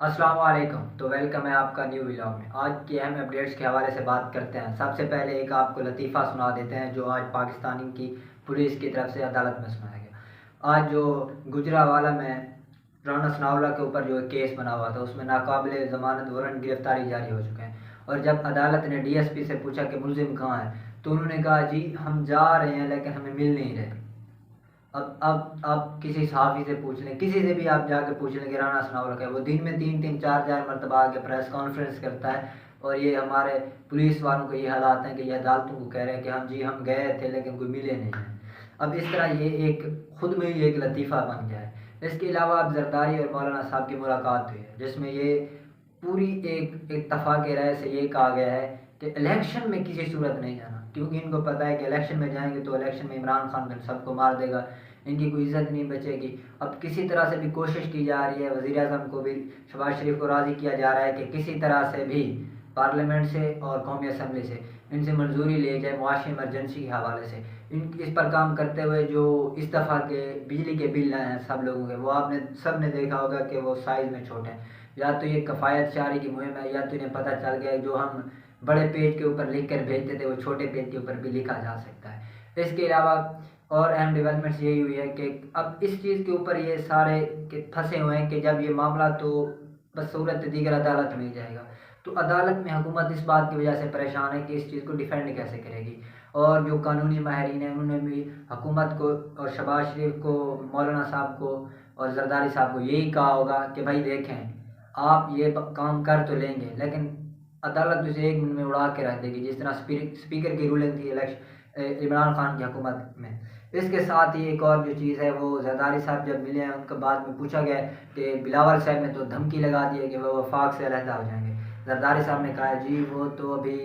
अस्सलाम वालेकुम। तो वेलकम है आपका न्यू व्लॉग में। आज की अहम अपडेट्स के हवाले से बात करते हैं। सबसे पहले एक आपको लतीफ़ा सुना देते हैं जो आज पाकिस्तानी की पुलिस की तरफ से अदालत में सुनाया गया। आज जो गुजरावाला में राना सनाउल्लाह के ऊपर जो केस बना हुआ था उसमें नाकाबिल ज़मानत वारंट गिरफ्तारी जारी हो चुके हैं। और जब अदालत ने डीएसपी से पूछा कि मुलजिम कहाँ है, तो उन्होंने कहा जी हम जा रहे हैं लेकिन हमें मिल नहीं रहे। अब आप किसी सहाफ़ी से पूछ लें, किसी से भी आप जाकर पूछ लें कि राना सनाउल्लाह का है, वो दिन में 3-3 4-4 मरतबा आके प्रेस कॉन्फ्रेंस करता है और ये हमारे पुलिस वालों को ये हालात हैं कि ये अदालतों को कह रहे हैं कि हम जी हम गए थे लेकिन कोई मिले नहीं हैं। अब इस तरह ये एक खुद में ही एक लतीफ़ा बन गया है। इसके अलावा अब जरदारी और मौलाना साहब की मुलाकात हुई है जिसमें ये पूरी एक इत्तफ़ाक़ राय से ये कहा गया है कि इलेक्शन में किसी सूरत नहीं जाना, क्योंकि इनको पता है कि इलेक्शन में जाएंगे तो इलेक्शन में इमरान खान सबको मार देगा, इनकी कोई इज़्ज़त नहीं बचेगी। अब किसी तरह से भी कोशिश की जा रही है, वज़ीर आज़म को भी, शहबाज शरीफ को राज़ी किया जा रहा है कि किसी तरह से भी पार्लियामेंट से और कौमी असम्बली से इनसे मंजूरी ली जाए मुआशी इमरजेंसी के हवाले से। इस पर काम करते हुए जो इस दफ़ा के बिजली के बिल आए हैं सब लोगों के, वो आपने सब ने देखा होगा कि वो साइज़ में छोटे हैं। या तो ये कफ़ायत शारी की मुहिम है, या तो इन्हें पता चल गया जो हम बड़े पेज के ऊपर लिख कर भेजते थे वो छोटे पेज के ऊपर भी लिखा जा सकता है। इसके अलावा और अहम डेवलपमेंट्स यही हुई है कि अब इस चीज़ के ऊपर ये सारे के फंसे हुए हैं कि जब ये मामला तो बस सूरत दीगर अदालत में ही जाएगा, तो अदालत में हुकूमत इस बात की वजह से परेशान है कि इस चीज़ को डिफेंड कैसे करेगी। और जो कानूनी माहिरीन हैं उन्होंने भी हुकूमत को और शहबाज शरीफ को, मौलाना साहब को और जरदारी साहब को यही कहा होगा कि भाई देखें, आप ये काम कर तो लेंगे लेकिन अदालत उसे 1 मिनट में उड़ा के रख देगी, जिस तरह स्पीकर की रूलिंग थी इमरान खान की हुकूमत में। इसके साथ ही एक और जो चीज़ है वो जरदारी साहब जब मिले हैं उनके बाद में पूछा गया कि बिलावल साहब ने तो धमकी लगा दी है कि वह वफाक से अलहदा हो जाएंगे। जरदारी साहब ने कहा जी वो तो अभी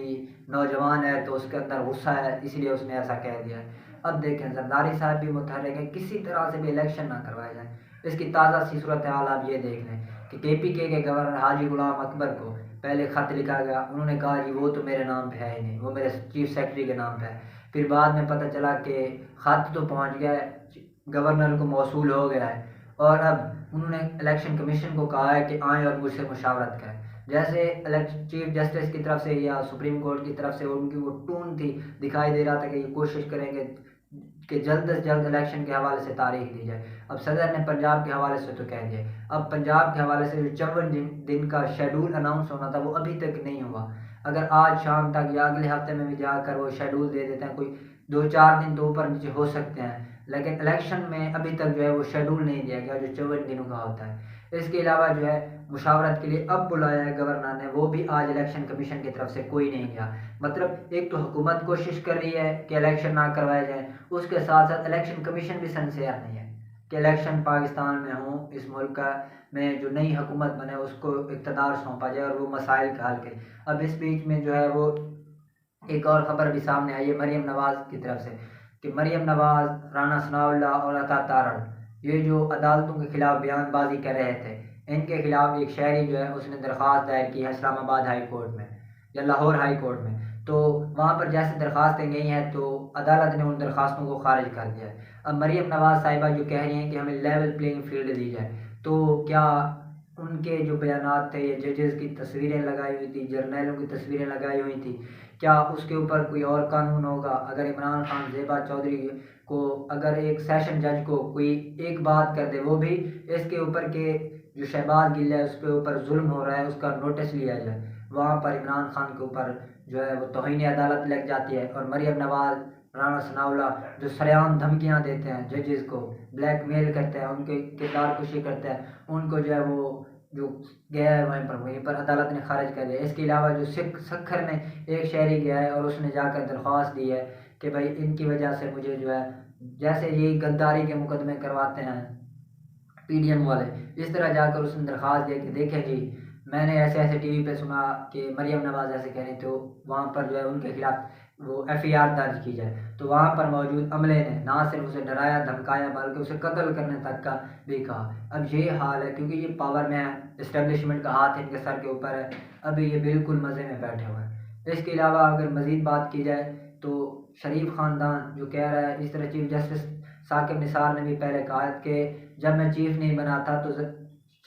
नौजवान है तो उसके अंदर गुस्सा है इसलिए उसने ऐसा कह दिया है। अब देखें जरदारी साहब भी मुतहर्रिक है, किसी तरह से भी इलेक्शन ना करवाए जाए। इसकी ताज़ा सी सूरत हाल आप ये देख लें कि केपीके के गवर्नर हाजी गुलाम अकबर को पहले ख़त लिखा गया, उन्होंने कहा जी वो तो मेरे नाम पे है ही नहीं, वो मेरे चीफ सेक्रेटरी के नाम पे है। फिर बाद में पता चला कि ख़त तो पहुंच गया है, गवर्नर को मौसूल हो गया है और अब उन्होंने इलेक्शन कमीशन को कहा है कि आएँ और मुझसे मुशावरत करें। जैसे चीफ जस्टिस की तरफ से या सुप्रीम कोर्ट की तरफ से उनकी वो टून थी, दिखाई दे रहा था कि ये कोशिश करेंगे कि जल्द से जल्द इलेक्शन के हवाले से तारीख दी जाए। अब सदर ने पंजाब के हवाले से तो कह दिया, अब पंजाब के हवाले से जो 54 दिन का शेड्यूल अनाउंस होना था वो अभी तक नहीं हुआ। अगर आज शाम तक या अगले हफ्ते में भी जाकर वो शेड्यूल दे देते हैं, कोई 2-4 दिन तो ऊपर नीचे हो सकते हैं, लेकिन इलेक्शन में अभी तक जो है वो शेड्यूल नहीं दिया गया जो 54 दिनों का होता है। इसके अलावा जो है मुशावरत के लिए अब बुलाया है गवर्नर ने, वो भी आज इलेक्शन कमीशन की तरफ से कोई नहीं गया। मतलब एक तो हुकूमत कोशिश कर रही है कि इलेक्शन ना करवाए जाए, उसके साथ साथ इलेक्शन कमीशन भी सिंसियर नहीं है कि इलेक्शन पाकिस्तान में हो, इस मुल्क का में जो नई हुकूमत बने उसको इक़्तिदार सौंपा जाए और वो मसाइल का हल करे। अब इस बीच में जो है वो एक और ख़बर भी सामने आई है मरीम नवाज़ की तरफ से कि मरीम नवाज़, राना सनाउल्लाह और अता तारड़ ये जो अदालतों के ख़िलाफ़ बयानबाजी कर रहे थे, इनके ख़िलाफ़ एक शहरी जो है उसने दरख्वास्त दायर की है इस्लामाबाद हाई कोर्ट में या लाहौर हाई कोर्ट में। तो वहाँ पर जैसे दरख्वास्तें गई हैं तो अदालत ने उन दरख्वास्तों को खारिज कर दिया है। अब मरीम नवाज़ साहिबा जो कह रही हैं कि हमें लेवल प्लेइंग फील्ड दी जाए, तो क्या उनके जो बयानात थे, ये जजेस की तस्वीरें लगाई हुई थी, जर्नैलों की तस्वीरें लगाई हुई थी, क्या उसके ऊपर कोई और कानून होगा? अगर इमरान खान ज़ेबा चौधरी को, अगर एक सेशन जज को कोई एक बात कर दे, वो भी इसके ऊपर के जो शहबाज गिल है उसके ऊपर जुल्म हो रहा है उसका नोटिस लिया जाए, वहाँ पर इमरान खान के ऊपर जो है वो तौहीन अदालत लग जाती है। और मरीम नवाज़, राना सनाउल्लाह जो सरेआम धमकियाँ देते हैं जजेस को, ब्लैकमेल करते हैं, उनके किरदार कुशी करते हैं, उनको जो है वो जो गया है वहीं पर अदालत ने खारिज कर दिया। इसके अलावा जो सखर में एक शहरी गया है और उसने जाकर दरख्वास्त दी है कि भाई इनकी वजह से मुझे जो है, जैसे ये गद्दारी के मुकदमे करवाते हैं पीडीएम वाले, इस तरह जाकर उसने दरख्वास्त दिया कि देखें जी मैंने ऐसे ऐसे टीवी पे सुना कि मरीम नवाज़ ऐसे कह रही, तो वहाँ पर जो है उनके खिलाफ वो एफआईआर दर्ज की जाए। तो वहाँ पर मौजूद अमले ने ना सिर्फ उसे डराया धमकाया बल्कि उसे कत्ल करने तक का भी कहा। अब ये हाल है क्योंकि ये पावर में है, इस्टेब्लिशमेंट का हाथ इनके सर के ऊपर है, अभी ये बिल्कुल मज़े में बैठे हुए हैं। इसके अलावा अगर मज़ीद बात की जाए तो शरीफ ख़ानदान जो कह रहा है, इस तरह चीफ जस्टिस साकिब निसार ने भी पहले कहा कि जब मैं चीफ नहीं बना था तो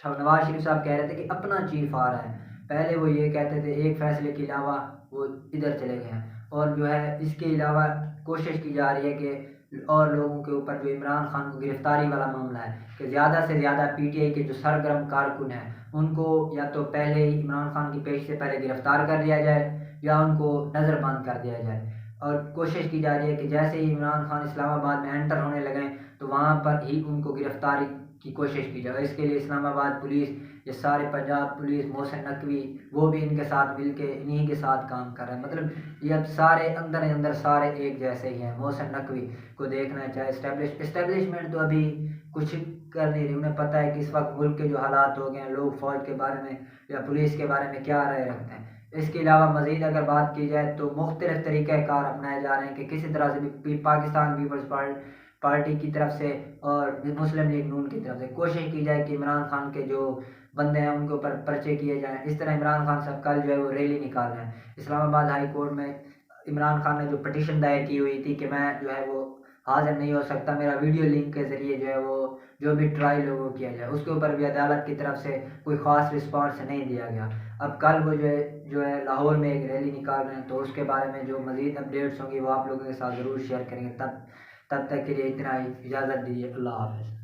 नवाज शरीफ साहब कह रहे थे कि अपना चीफ आ रहा है। पहले वो ये कहते थे एक फैसले के अलावा वो इधर चले गए हैं। और जो है इसके अलावा कोशिश की जा रही है कि और लोगों के ऊपर, जो इमरान खान को गिरफ्तारी वाला मामला है, कि ज़्यादा से ज़्यादा पीटीआई के जो सरगर्म कारकुन हैं उनको या तो पहले ही इमरान खान की पेश से पहले गिरफ्तार कर लिया जाए या उनको नज़रबंद कर दिया जाए। और कोशिश की जा रही है कि जैसे ही इमरान खान इस्लामाबाद में एंटर होने लगे तो वहाँ पर ही उनको गिरफ्तारी की कोशिश की जाए। इसके लिए इस्लामाबाद पुलिस, ये सारे पंजाब पुलिस, मोहसिन नकवी, वो भी इनके साथ मिल के इन्हीं के साथ काम कर रहे हैं। मतलब ये अब सारे अंदर सारे एक जैसे ही हैं। मोहसिन नकवी को देखना चाहे इस्टेब्लिशमेंट तो अभी कुछ कर नहीं रही। उन्हें पता है कि इस वक्त मुल्क के जो हालात हो गए हैं, लोग फौज के बारे में या पुलिस के बारे में क्या राय रखते हैं। इसके अलावा मज़ीद अगर बात की जाए तो मुख्तलिफ तरीक़ाकार अपनाए जा रहे हैं कि किसी तरह से भी पाकिस्तान पीपल्स पार्टी की तरफ से और मुस्लिम लीग नून की तरफ से कोशिश की जाए कि इमरान खान के जो बंदे हैं उनके ऊपर पर्चे किए जाएं। इस तरह इमरान खान साहब कल जो है वो रैली निकाल रहे हैं इस्लामाबाद हाई कोर्ट में। इमरान खान ने जो पटिशन दायर की हुई थी कि मैं जो है वो हाजिर नहीं हो सकता, मेरा वीडियो लिंक के ज़रिए जो है वो जो भी ट्रायल हो वो किया जाए, उसके ऊपर भी अदालत की तरफ से कोई ख़ास रिस्पॉन्स नहीं दिया गया। अब कल वो जो है लाहौर में एक रैली निकाल रहे हैं, तो उसके बारे में जो मज़ीद अपडेट्स होंगी वो आप लोगों के साथ ज़रूर शेयर करेंगे। तब तक के लिए इतना ही, इजाज़त दीजिए। अल्लाह हाफ़िज़।